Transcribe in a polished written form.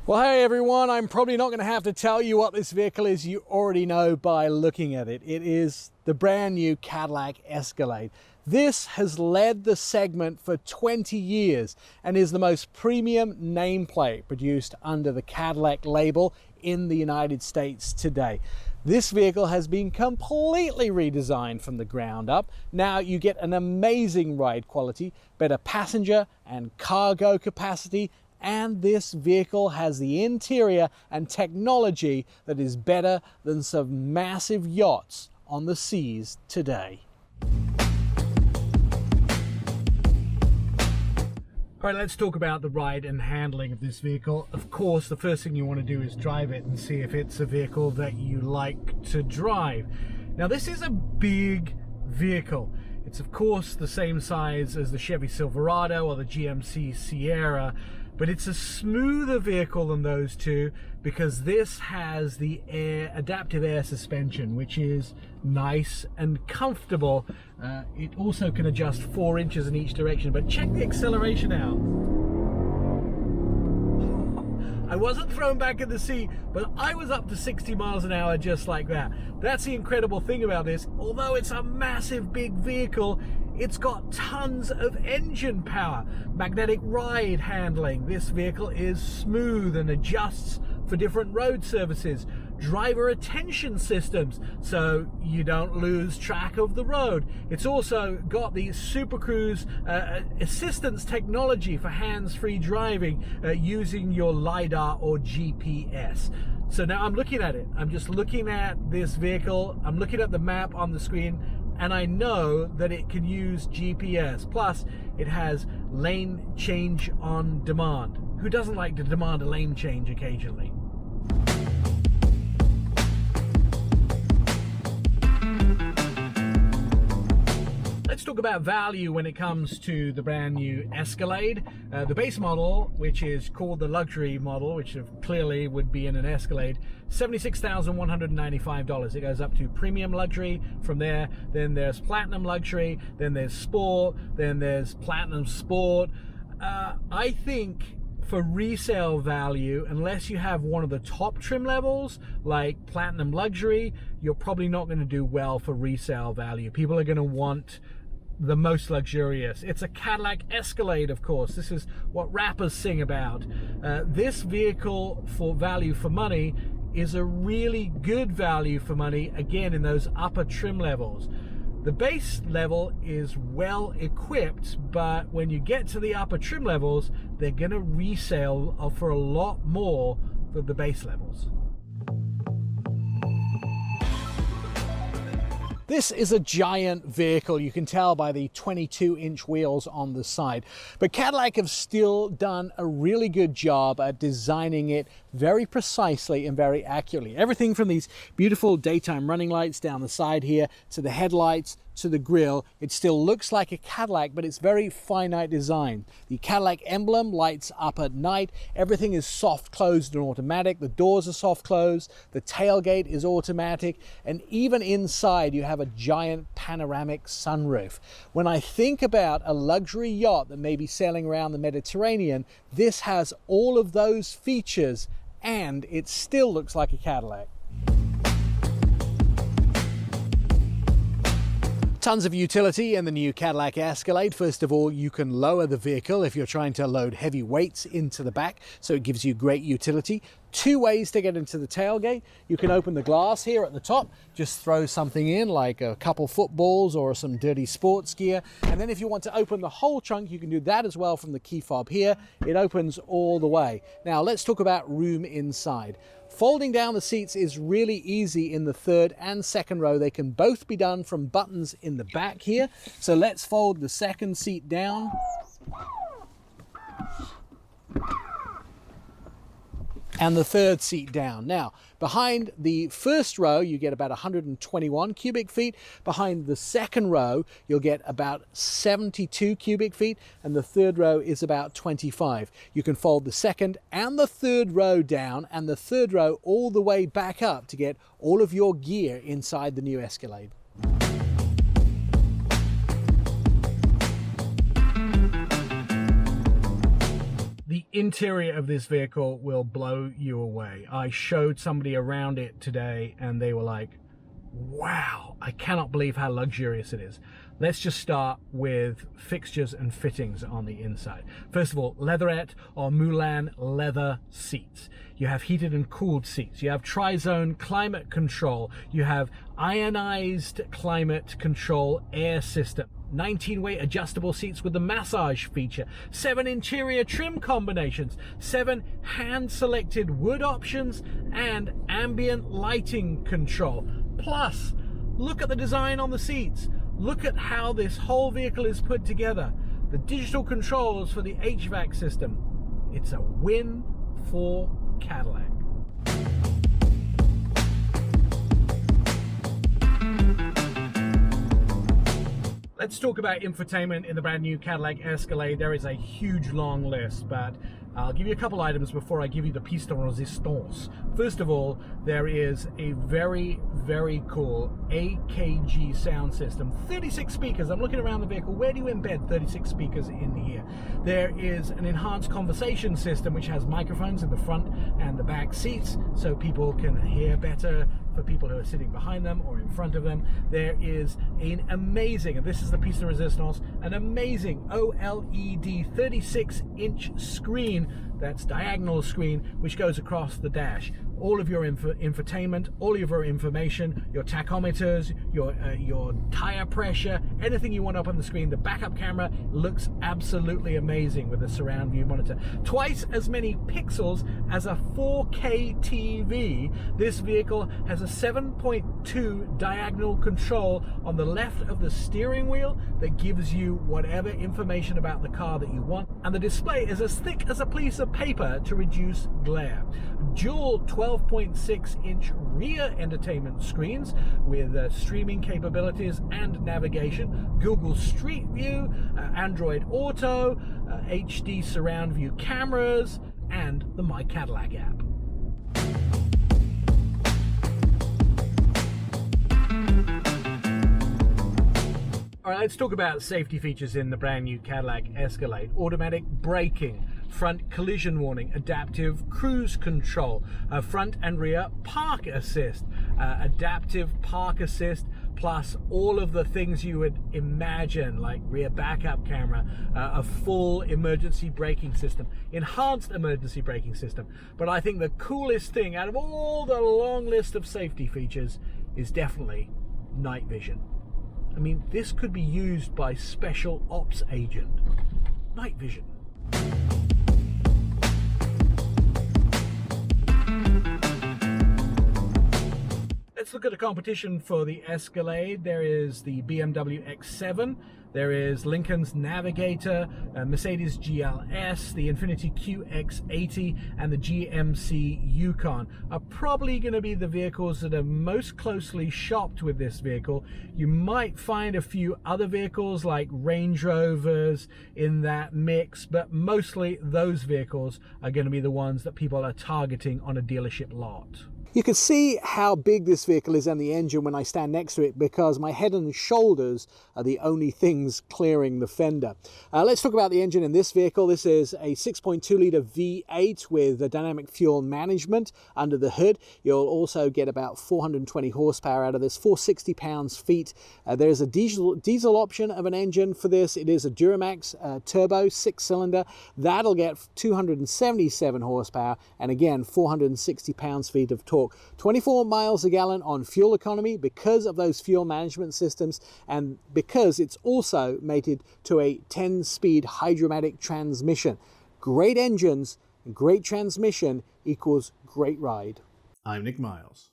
Well, hey everyone, I'm probably not going to have to tell you what this vehicle is. You already know by looking at it. It is the brand new Cadillac Escalade. This has led the segment for 20 years and is the most premium nameplate produced under the Cadillac label in the United States today. This vehicle has been completely redesigned from the ground up. Now you get an amazing ride quality, better passenger and cargo capacity, and this vehicle has the interior and technology that is better than some massive yachts on the seas today. All right, let's talk about the ride and handling of this vehicle. Of course, the first thing you want to do is drive it and see if it's a vehicle that you like to drive. Now, this is a big vehicle. It's of course the same size as the Chevy Silverado or the GMC Sierra, but it's a smoother vehicle than those two because this has the adaptive air suspension, which is nice and comfortable. It also can adjust 4 inches in each direction, but check the acceleration out. I wasn't thrown back in the seat, but I was up to 60 miles an hour just like that. That's the incredible thing about this. Although it's a massive big vehicle, it's got tons of engine power. Magnetic ride handling. This vehicle is smooth and adjusts for different road surfaces. Driver attention systems, so you don't lose track of the road. It's also got the Super Cruise assistance technology for hands-free driving using your LiDAR or GPS. So now I'm looking at it. I'm just looking at this vehicle. I'm looking at the map on the screen, and I know that it can use GPS. Plus, it has lane change on demand. Who doesn't like to demand a lane change occasionally? Let's talk about value when it comes to the brand new Escalade. The base model, which is called the luxury model, which clearly would be in an Escalade, $76,195. It goes up to premium luxury from there. Then there's platinum luxury, then there's sport, then there's platinum sport. I think for resale value, unless you have one of the top trim levels like platinum luxury, you're probably not going to do well for resale value. People are going to want the most luxurious. It's a Cadillac Escalade, of course. This is what rappers sing about. This vehicle for value for money is a really good value for money, again, in those upper trim levels. The base level is well equipped, but when you get to the upper trim levels, they're going to resell for a lot more than the base levels. This is a giant vehicle, you can tell by the 22-inch wheels on the side. But Cadillac have still done a really good job at designing it very precisely and very accurately. Everything from these beautiful daytime running lights down the side here to the headlights to the grille. It still looks like a Cadillac, but it's very finite design. The Cadillac emblem lights up at night. Everything is soft closed and automatic. The doors are soft closed. The tailgate is automatic. And even inside, you have a giant panoramic sunroof. When I think about a luxury yacht that may be sailing around the Mediterranean, this has all of those features and it still looks like a Cadillac. Tons of utility in the new Cadillac Escalade. First of all, you can lower the vehicle if you're trying to load heavy weights into the back, so it gives you great utility. 2 ways to get into the tailgate. You can open the glass here at the top, just throw something in like a couple footballs or some dirty sports gear. And then if you want to open the whole trunk, you can do that as well from the key fob here. It opens all the way. Now let's talk about room inside. Folding down the seats is really easy in the third and second row. They can both be done from buttons in the back here. So let's fold the second seat down. And the third seat down. Now, behind the first row, you get about 121 cubic feet. Behind the second row, you'll get about 72 cubic feet. And the third row is about 25. You can fold the second and the third row down and the third row all the way back up to get all of your gear inside the new Escalade. interior of this vehicle will blow you away. I showed somebody around it today and they were like, wow, I cannot believe how luxurious it is. Let's just start with fixtures and fittings on the inside. First of all, leatherette or Mulan leather seats. You have heated and cooled seats. You have tri-zone climate control. You have ionized climate control air system. 19-way adjustable seats with the massage feature, 7 interior trim combinations, 7 hand-selected wood options, and ambient lighting control. Plus, look at the design on the seats. Look at how this whole vehicle is put together. The digital controls for the HVAC system. It's a win for Cadillac. Let's talk about infotainment in the brand new Cadillac Escalade. There is a huge long list, but I'll give you a couple items before I give you the piece de resistance. First of all, there is a very, very cool AKG sound system. 36 speakers. I'm looking around the vehicle. Where do you embed 36 speakers in here? There is an enhanced conversation system which has microphones in the front and the back seats so people can hear better for people who are sitting behind them or in front of them. There is an amazing, and this is the piece de resistance, an amazing OLED 36-inch screen, that's diagonal screen, which goes across the dash. All of your infotainment, all of your information, your tachometers, your tire pressure, anything you want up on the screen. The backup camera looks absolutely amazing with the surround view monitor. Twice as many pixels as a 4K TV. This vehicle has a 7.2 diagonal control on the left of the steering wheel that gives you whatever information about the car that you want. And the display is as thick as a piece of paper to reduce glare. Dual 12.6-inch rear entertainment screens with streaming capabilities and navigation, Google Street View, Android Auto, HD surround view cameras, and the My Cadillac app. All right, let's talk about safety features in the brand new Cadillac Escalade. Automatic braking, front collision warning, adaptive cruise control, front and rear park assist, adaptive park assist, plus all of the things you would imagine, like rear backup camera, a full emergency braking system, enhanced emergency braking system. But I think the coolest thing out of all the long list of safety features is definitely night vision. I mean, this could be used by special ops agent. Night vision. Let's look at the competition for the Escalade. There is the BMW X7, there is Lincoln's Navigator, Mercedes GLS, the Infiniti QX80, and the GMC Yukon are probably going to be the vehicles that are most closely shopped with this vehicle. You might find a few other vehicles like Range Rovers in that mix, but mostly those vehicles are going to be the ones that people are targeting on a dealership lot. You can see how big this vehicle is and the engine when I stand next to it, because my head and shoulders are the only things clearing the fender. Let's talk about the engine in this vehicle. This is a 6.2 litre V8 with a dynamic fuel management under the hood. You'll also get about 420 horsepower out of this, 460 pounds-feet. There's a diesel option of an engine for this. It is a Duramax turbo 6-cylinder. That'll get 277 horsepower and again 460 pounds-feet of torque. 24 miles a gallon on fuel economy because of those fuel management systems and because it's also mated to a 10-speed hydromatic transmission. Great engines and great transmission equals great ride. I'm Nick Miles.